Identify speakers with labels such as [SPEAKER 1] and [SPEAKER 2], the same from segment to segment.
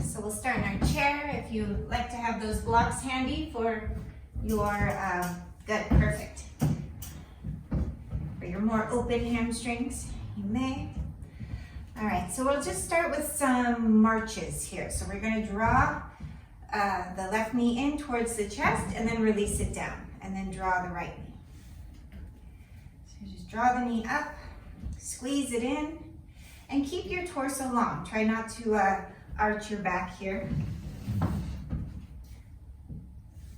[SPEAKER 1] So we'll start in our chair. If you like to have those blocks handy for your gut, perfect. For your more open hamstrings, you may. All right, so we'll just start with some marches here. So we're going to draw the left knee in towards the chest and then release it down, and then draw the right knee. So just draw the knee up, squeeze it in, and keep your torso long. Try not to arch your back here.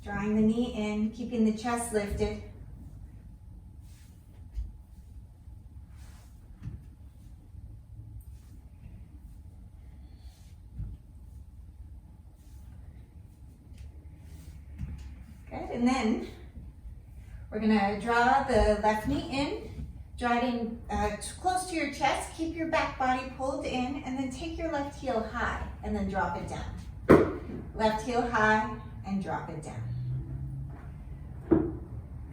[SPEAKER 1] Drawing the knee in, keeping the chest lifted. Good, and then we're gonna draw the left knee in. Draw it in close to your chest, keep your back body pulled in, and then take your left heel high and then drop it down. Left heel high and drop it down.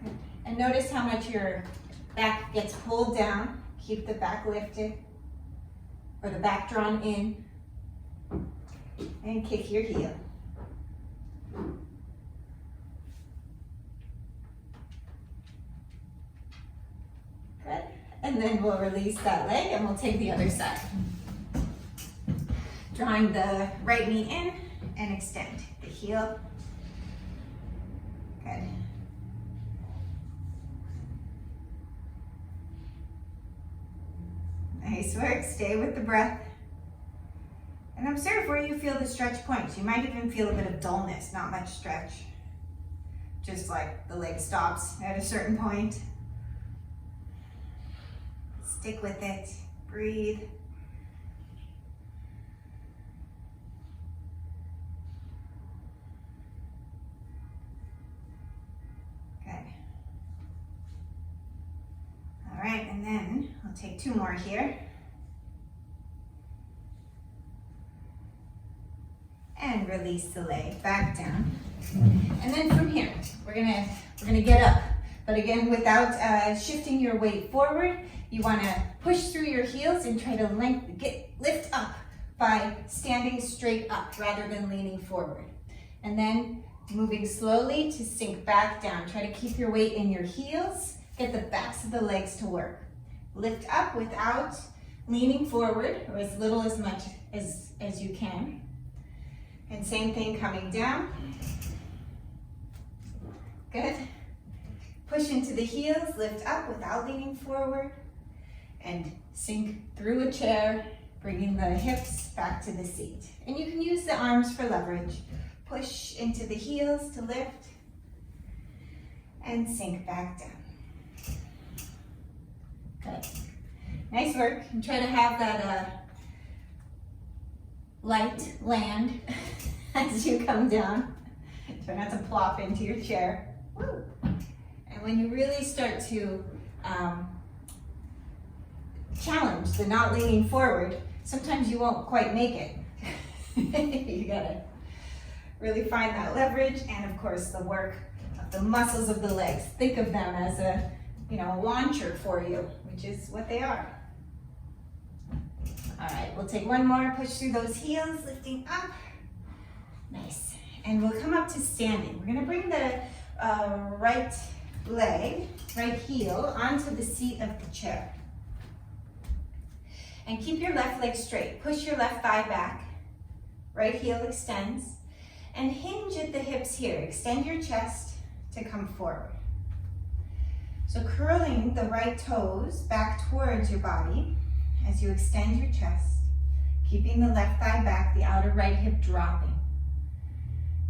[SPEAKER 1] Good. And notice how much your back gets pulled down. Keep the back lifted, or the back drawn in, and kick your heel. Good. And then we'll release that leg and we'll take the other side. Drawing the right knee in and extend the heel. Good. Nice work. Stay with the breath. And observe where you feel the stretch points. You might even feel a bit of dullness, not much stretch. Just like the leg stops at a certain point. Stick with it, breathe. Good. All right, and then I'll take two more here. And release the leg back down. And then from here, we're gonna get up. But again, without shifting your weight forward, you want to push through your heels and try to lift up by standing straight up rather than leaning forward. And then moving slowly to sink back down. Try to keep your weight in your heels. Get the backs of the legs to work. Lift up without leaning forward, or as little as much as you can. And same thing coming down. Good. Push into the heels, lift up without leaning forward. And sink through a chair, bringing the hips back to the seat. And you can use the arms for leverage. Push into the heels to lift, and sink back down. Good. Nice work. And try to have that light land as you come down. Try not to plop into your chair. Woo. And when you really start to challenge the not leaning forward, sometimes you won't quite make it. You gotta really find that leverage, and of course the work of the muscles of the legs. Think of them as a launcher for you, which is what they are. All right, we'll take one more, push through those heels, lifting up. Nice. And we'll come up to standing. We're gonna bring the right heel onto the seat of the chair. And keep your left leg straight. Push your left thigh back. Right heel extends. And hinge at the hips here. Extend your chest to come forward. So curling the right toes back towards your body as you extend your chest. Keeping the left thigh back, the outer right hip dropping.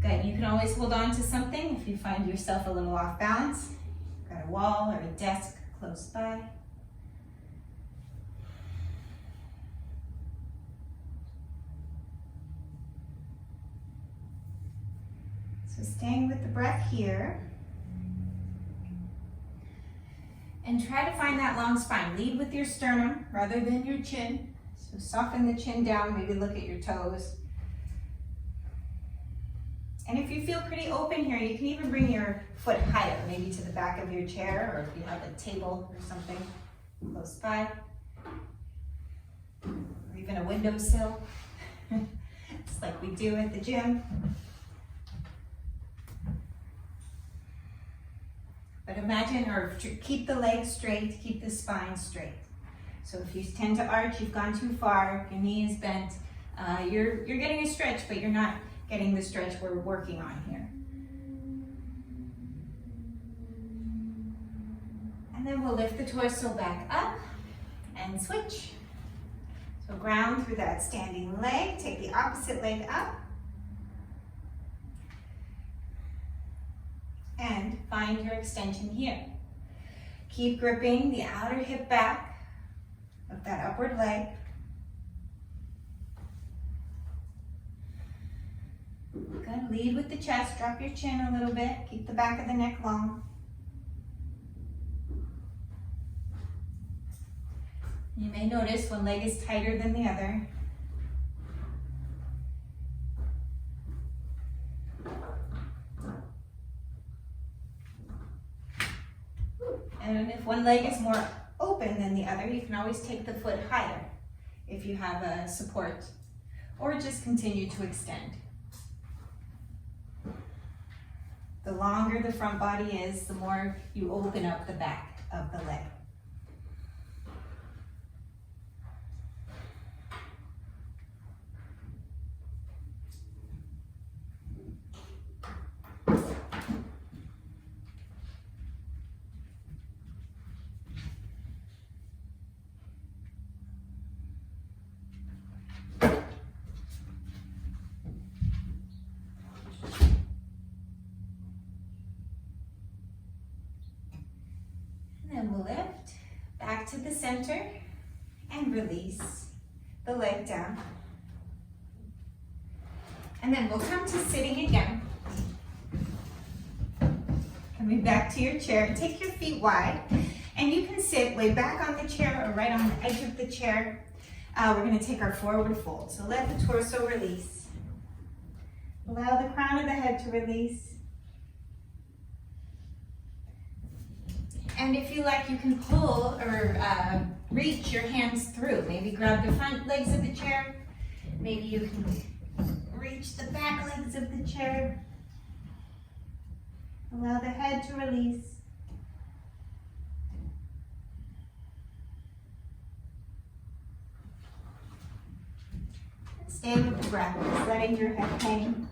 [SPEAKER 1] Good. You can always hold on to something if you find yourself a little off balance. Got a wall or a desk close by. So staying with the breath here. And try to find that long spine. Lead with your sternum rather than your chin. So soften the chin down, maybe look at your toes. And if you feel pretty open here, you can even bring your foot higher, maybe to the back of your chair, or if you have a table or something close by, or even a windowsill. like we do at the gym. But imagine, or keep the legs straight, keep the spine straight. So if you tend to arch, you've gone too far, your knee is bent, you're getting a stretch, but you're not getting the stretch we're working on here. And then we'll lift the torso back up and switch. So ground through that standing leg, take the opposite leg up. And find your extension here. Keep gripping the outer hip back of that upward leg. Good, lead with the chest, drop your chin a little bit, keep the back of the neck long. You may notice one leg is tighter than the other. And if one leg is more open than the other, you can always take the foot higher if you have a support, or just continue to extend. The longer the front body is, the more you open up the back of the leg. Then we'll lift back to the center and release the leg down. And then we'll come to sitting again. Coming back to your chair, take your feet wide, and you can sit way back on the chair or right on the edge of the chair. We're going to take our forward fold. So let the torso release. Allow the crown of the head to release. And if you like, you can pull or reach your hands through. Maybe grab the front legs of the chair. Maybe you can reach the back legs of the chair. Allow the head to release. And stay with the breath, just letting your head hang.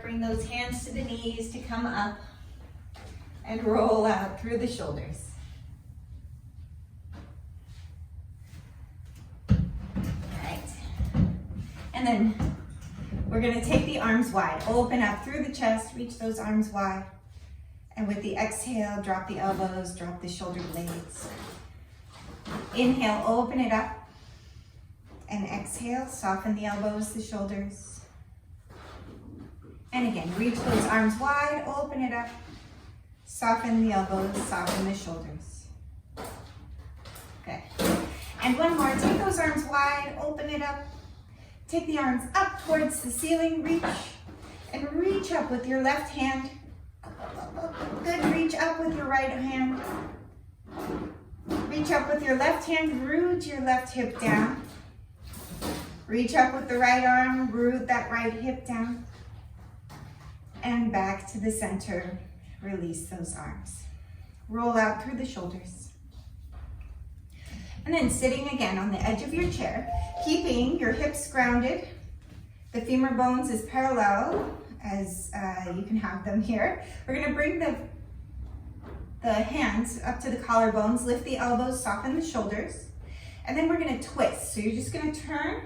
[SPEAKER 1] Bring those hands to the knees to come up and roll out through the shoulders. All right. And then we're going to take the arms wide. Open up through the chest, reach those arms wide. And with the exhale, drop the elbows, drop the shoulder blades. Inhale, open it up. And exhale, soften the elbows, the shoulders. And again, reach those arms wide, open it up, soften the elbows, soften the shoulders. Good. And one more, take those arms wide, open it up, take the arms up towards the ceiling, reach, and reach up with your left hand. Good, reach up with your right hand. Reach up with your left hand, root your left hip down. Reach up with the right arm, root that right hip down. And back to the center, release those arms. Roll out through the shoulders. And then sitting again on the edge of your chair, keeping your hips grounded. The femur bones is parallel as you can have them here. We're gonna bring the hands up to the collarbones, lift the elbows, soften the shoulders. And then we're gonna twist. So you're just gonna turn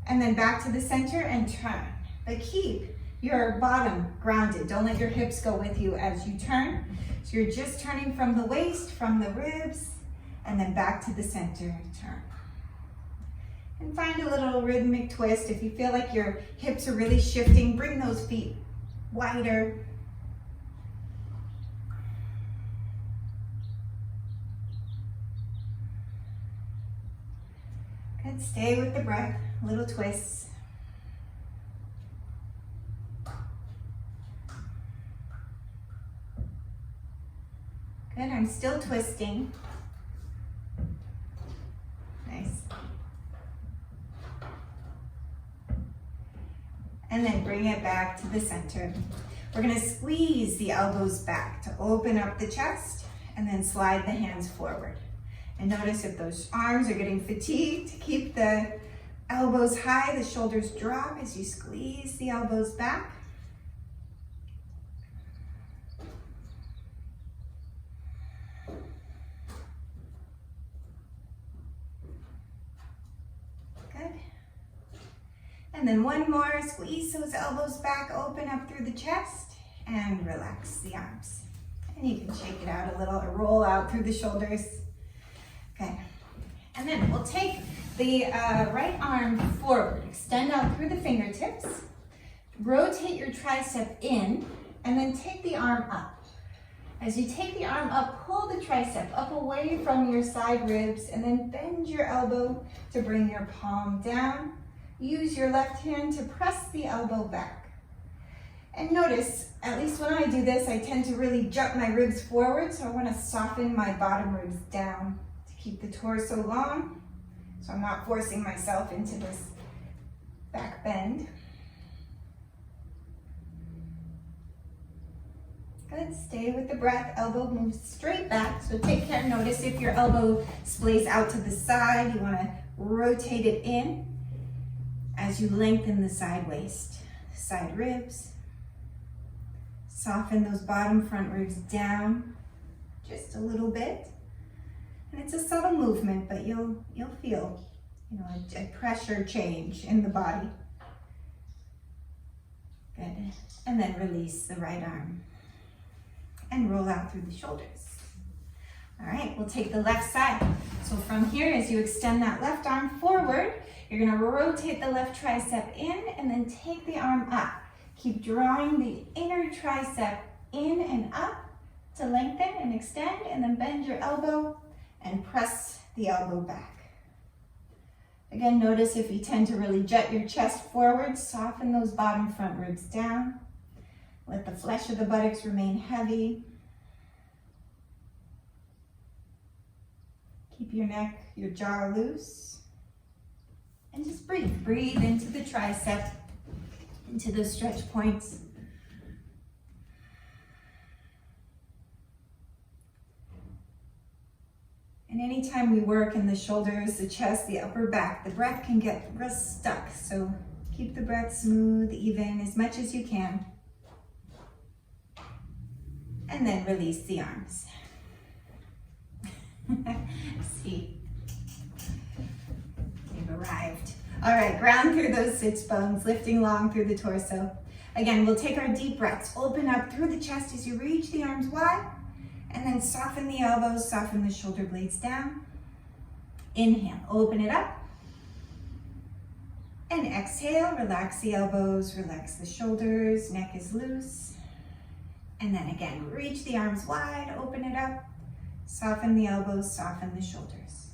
[SPEAKER 1] and then back to the center and turn. But keep your bottom grounded. Don't let your hips go with you as you turn. So you're just turning from the waist, from the ribs, and then back to the center, turn. And find a little rhythmic twist. If you feel like your hips are really shifting, bring those feet wider. Good, stay with the breath, little twists. Good, I'm still twisting. Nice. And then bring it back to the center. We're gonna squeeze the elbows back to open up the chest and then slide the hands forward. And notice if those arms are getting fatigued, keep the elbows high, the shoulders drop as you squeeze the elbows back. And then one more, squeeze those elbows back, open up through the chest, and relax the arms. And you can shake it out a little or roll out through the shoulders. Okay, and then we'll take the right arm forward, extend out through the fingertips, rotate your tricep in, and then take the arm up. As you take the arm up, pull the tricep up away from your side ribs, and then bend your elbow to bring your palm down. Use your left hand to press the elbow back. And notice, at least when I do this, I tend to really jut my ribs forward, so I want to soften my bottom ribs down to keep the torso long, so I'm not forcing myself into this back bend. Good, stay with the breath, elbow moves straight back, so take care, notice if your elbow splays out to the side, you want to rotate it in as you lengthen the side waist, side ribs. Soften those bottom front ribs down just a little bit. And it's a subtle movement, but you'll feel, a pressure change in the body. Good. And then release the right arm and roll out through the shoulders. All right, we'll take the left side. So from here, as you extend that left arm forward, you're gonna rotate the left tricep in and then take the arm up. Keep drawing the inner tricep in and up to lengthen and extend, and then bend your elbow and press the elbow back. Again, notice if you tend to really jut your chest forward, soften those bottom front ribs down. Let the flesh of the buttocks remain heavy. Keep your neck, your jaw loose. And just breathe. Breathe into the tricep, into those stretch points. And anytime we work in the shoulders, the chest, the upper back, the breath can get real stuck. So keep the breath smooth, even, as much as you can. And then release the arms. See, they've arrived. All right, ground through those sits bones, lifting long through the torso. Again, we'll take our deep breaths. Open up through the chest as you reach the arms wide, and then soften the elbows, soften the shoulder blades down. Inhale, open it up. And exhale, relax the elbows, relax the shoulders, neck is loose. And then again, reach the arms wide, open it up, soften the elbows, soften the shoulders.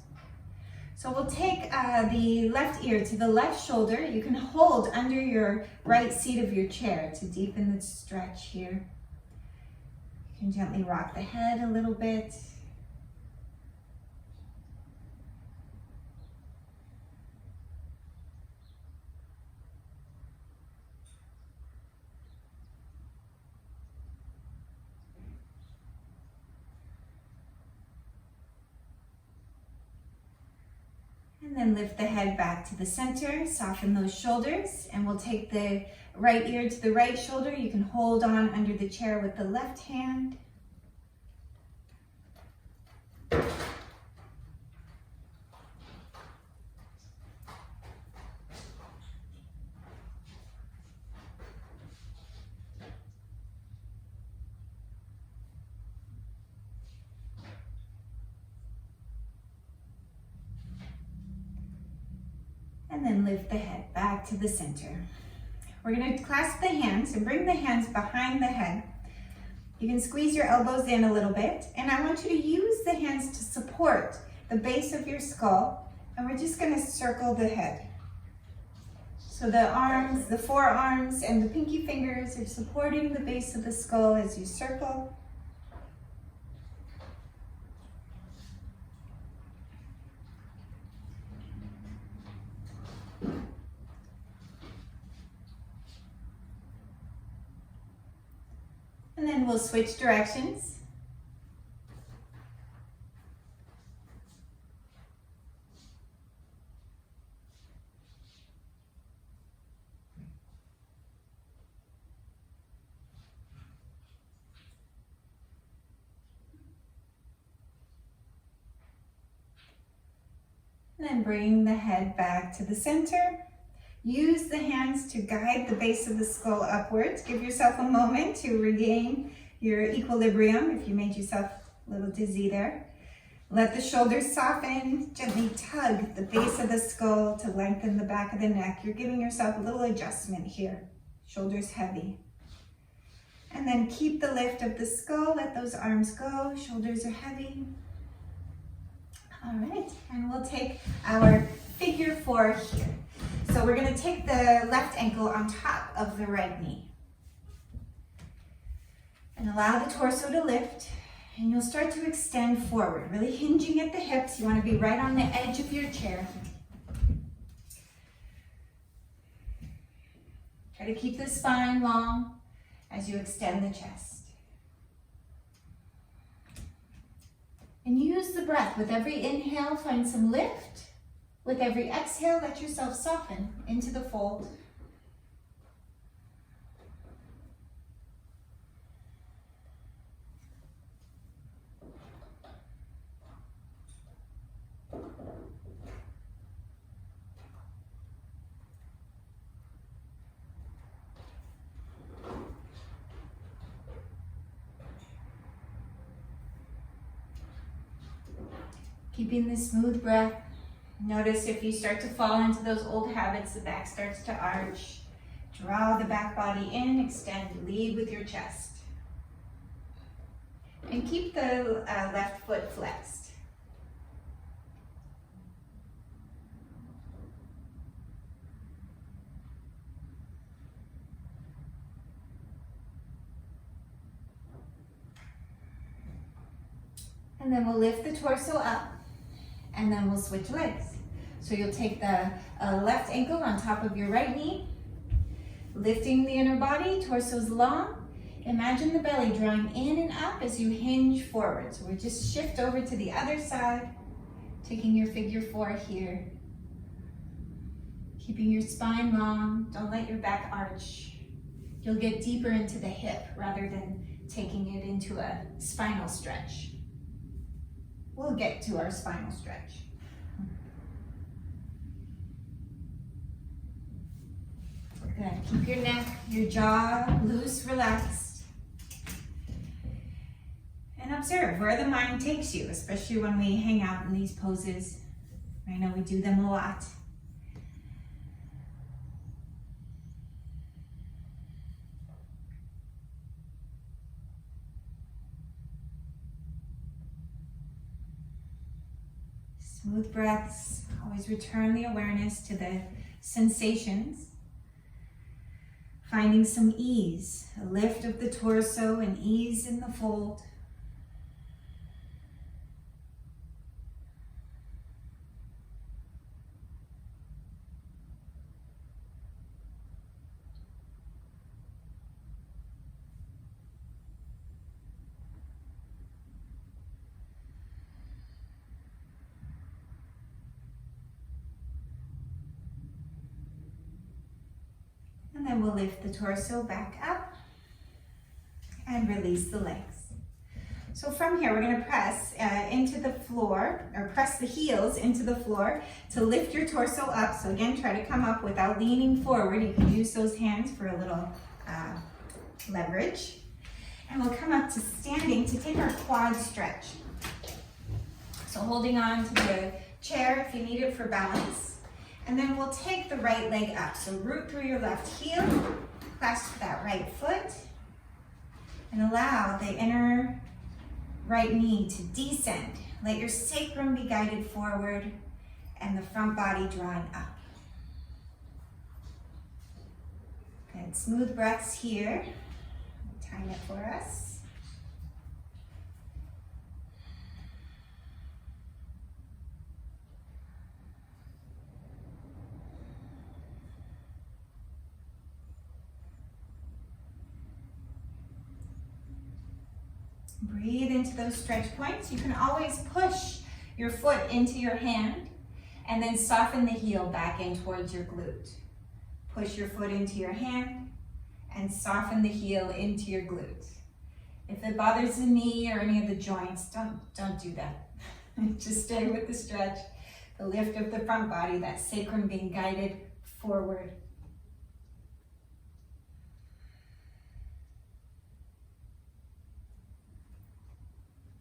[SPEAKER 1] So we'll take the left ear to the left shoulder. You can hold under your right seat of your chair to deepen the stretch here. You can gently rock the head a little bit. And then lift the head back to the center, soften those shoulders, and we'll take the right ear to the right shoulder. You can hold on under the chair with the left hand. And then lift the head back to the center. We're going to clasp the hands and bring the hands behind the head. You can squeeze your elbows in a little bit, and I want you to use the hands to support the base of your skull And we're just going to circle the head. So the arms, the forearms, and the pinky fingers are supporting the base of the skull as you circle. And then we'll switch directions. And then bring the head back to the center. Use the hands to guide the base of the skull upwards. Give yourself a moment to regain your equilibrium if you made yourself a little dizzy there. Let the shoulders soften. Gently tug the base of the skull to lengthen the back of the neck. You're giving yourself a little adjustment here. Shoulders heavy. And then keep the lift of the skull. Let those arms go. Shoulders are heavy. All right, and we'll take our figure 4 here. So we're going to take the left ankle on top of the right knee. And allow the torso to lift. And you'll start to extend forward, really hinging at the hips. You want to be right on the edge of your chair. Try to keep the spine long as you extend the chest. And use the breath. With every inhale, find some lift. With every exhale, let yourself soften into the fold. Keeping the smooth breath. Notice if you start to fall into those old habits, the back starts to arch. Draw the back body in, extend, lead with your chest. And keep the left foot flexed. And then we'll lift the torso up. And then we'll switch legs. So you'll take the left ankle on top of your right knee, lifting the inner body, torso's long. Imagine the belly drawing in and up as you hinge forward. So we just shift over to the other side, taking your figure 4 here. Keeping your spine long, don't let your back arch. You'll get deeper into the hip rather than taking it into a spinal stretch. We'll get to our spinal stretch. Good. Keep your neck, your jaw loose, relaxed. And observe where the mind takes you, especially when we hang out in these poses. I know we do them a lot. Smooth breaths, always return the awareness to the sensations. Finding some ease, a lift of the torso and ease in the fold. And then we'll lift the torso back up and release the legs. So from here, we're going to press into the floor, or press the heels into the floor to lift your torso up. So again, try to come up without leaning forward. You can use those hands for a little leverage. And we'll come up to standing to take our quad stretch. So holding on to the chair if you need it for balance. And then we'll take the right leg up. So root through your left heel, clasp that right foot, and allow the inner right knee to descend. Let your sacrum be guided forward. and the front body drawing up. Good, smooth breaths here. Time it for us. Breathe into those stretch points. You can always push your foot into your hand and then soften the heel back in towards your glute. Push your foot into your hand and soften the heel into your glute. If it bothers the knee or any of the joints, don't do that. Just stay with the stretch, the lift of the front body, that sacrum being guided forward.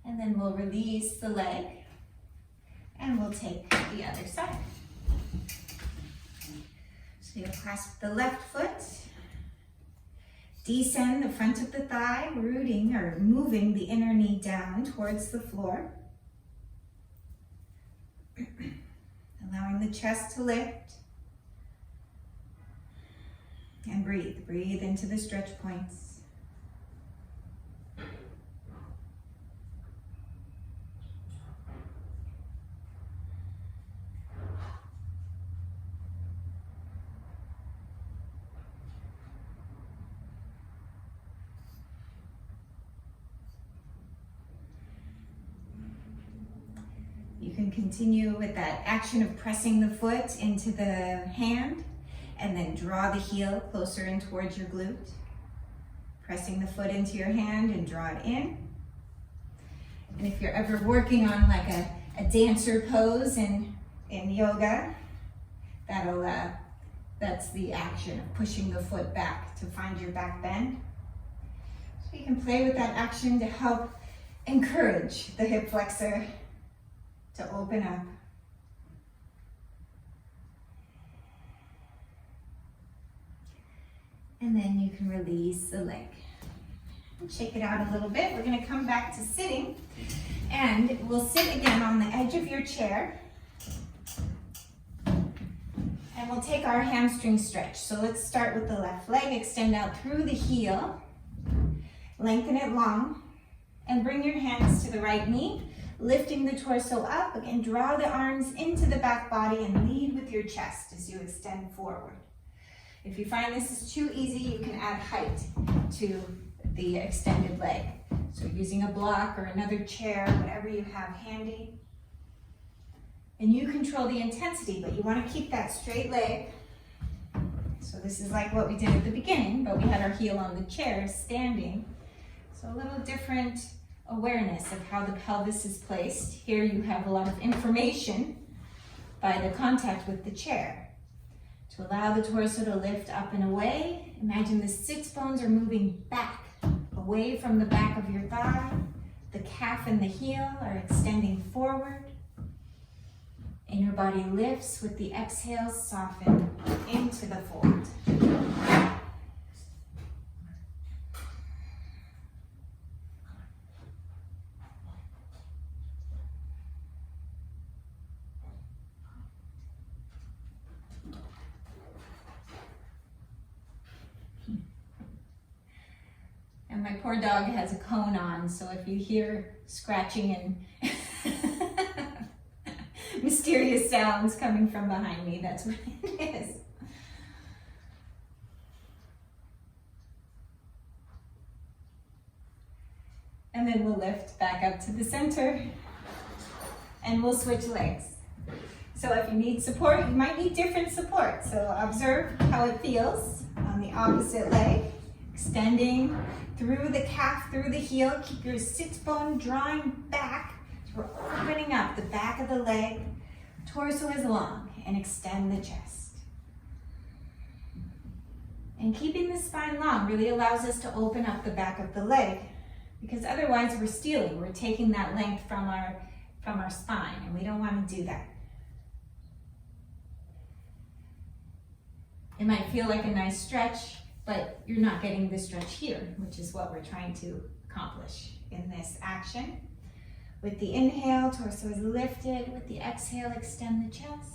[SPEAKER 1] And then we'll release the leg and we'll take the other side. So you'll clasp the left foot, descend the front of the thigh, rooting or moving the inner knee down towards the floor. Allowing the chest to lift. And breathe. Breathe into the stretch points. You can continue with that action of pressing the foot into the hand and then draw the heel closer in towards your glute. Pressing the foot into your hand and draw it in. And if you're ever working on like a dancer pose in yoga, that's the action of pushing the foot back to find your back bend. So you can play with that action to help encourage the hip flexor to open up. And then you can release the leg. Shake it out a little bit. We're going to come back to sitting and we'll sit again on the edge of your chair. And we'll take our hamstring stretch. So let's start with the left leg. Extend out through the heel. Lengthen it long and bring your hands to the right knee. Lifting the torso up, again, draw the arms into the back body and lead with your chest as you extend forward. If you find this is too easy, you can add height to the extended leg. So using a block or another chair, whatever you have handy. And you control the intensity, but you want to keep that straight leg. So this is like what we did at the beginning, but we had our heel on the chair, standing. So a little different awareness of how the pelvis is placed. Here you have a lot of information by the contact with the chair. To allow the torso to lift up and away, imagine the sits bones are moving back, away from the back of your thigh. The calf and the heel are extending forward. Inner body lifts with the exhale, soften into the fold. And my poor dog has a cone on, so if you hear scratching and mysterious sounds coming from behind me, that's what it is. And then we'll lift back up to the center and we'll switch legs. So if you need support, you might need different support. So observe how it feels on the opposite leg. Extending through the calf, through the heel. Keep your sits bone drawing back. So we're opening up the back of the leg. Torso is long and extend the chest. And keeping the spine long really allows us to open up the back of the leg, because otherwise we're stealing. We're taking that length from our spine, and we don't want to do that. It might feel like a nice stretch, but you're not getting the stretch here, which is what we're trying to accomplish in this action. With the inhale, torso is lifted. With the exhale, extend the chest.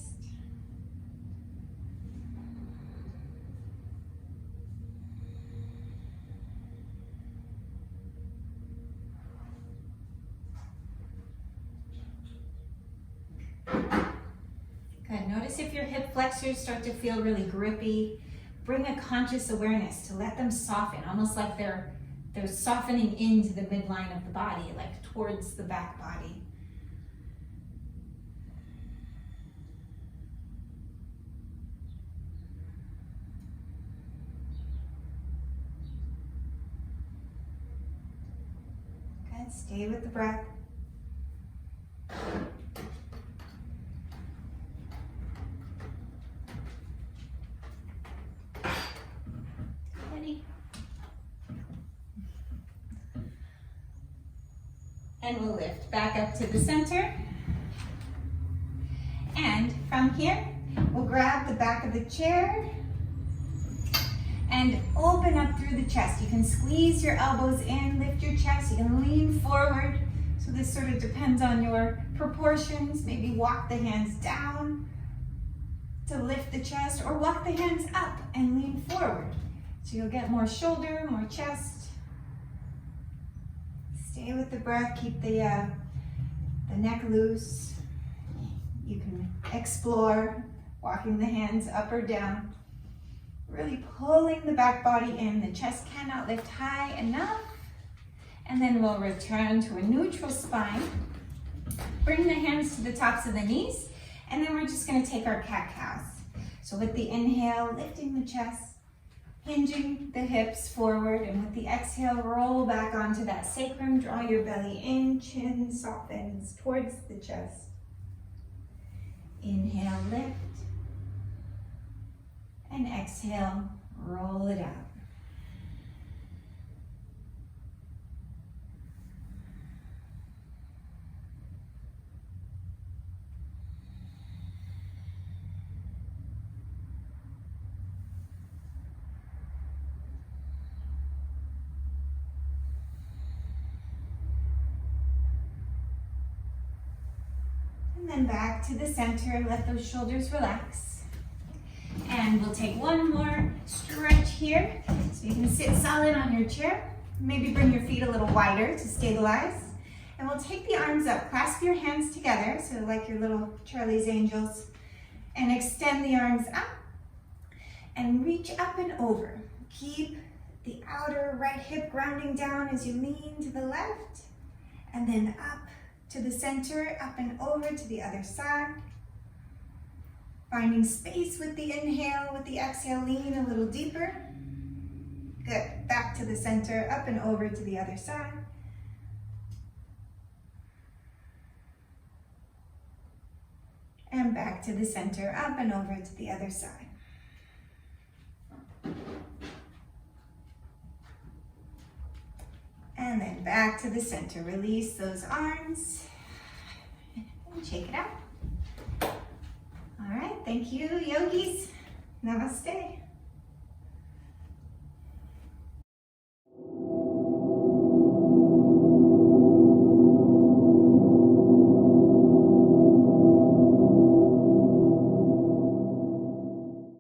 [SPEAKER 1] Good. Notice if your hip flexors start to feel really grippy. Bring a conscious awareness to let them soften, almost like they're softening into the midline of the body, like towards the back body. Good. Stay with the breath. And we'll lift back up to the center. And from here, we'll grab the back of the chair and open up through the chest. You can squeeze your elbows in, lift your chest. You can lean forward. So this sort of depends on your proportions. Maybe walk the hands down to lift the chest, or walk the hands up and lean forward. So you'll get more shoulder, more chest. Stay with the breath, keep the neck loose. You can explore walking the hands up or down. Really pulling the back body in. The chest cannot lift high enough. And then we'll return to a neutral spine. Bring the hands to the tops of the knees. And then we're just going to take our cat-cows. So with the inhale, lifting the chest. Hinging the hips forward, and with the exhale, roll back onto that sacrum. Draw your belly in, chin softens towards the chest. Inhale, lift. And exhale, roll it out. And then back to the center, let those shoulders relax. And we'll take one more stretch here. So you can sit solid on your chair. Maybe bring your feet a little wider to stabilize. And we'll take the arms up, clasp your hands together, so like your little Charlie's Angels, and extend the arms up and reach up and over. Keep the outer right hip grounding down as you lean to the left, and then up to the center, up and over to the other side. Finding space with the inhale, with the exhale, lean a little deeper. Good, back to the center, up and over to the other side. And back to the center, up and over to the other side. And then back to the center. Release those arms and shake it out. All right, thank you, yogis. Namaste.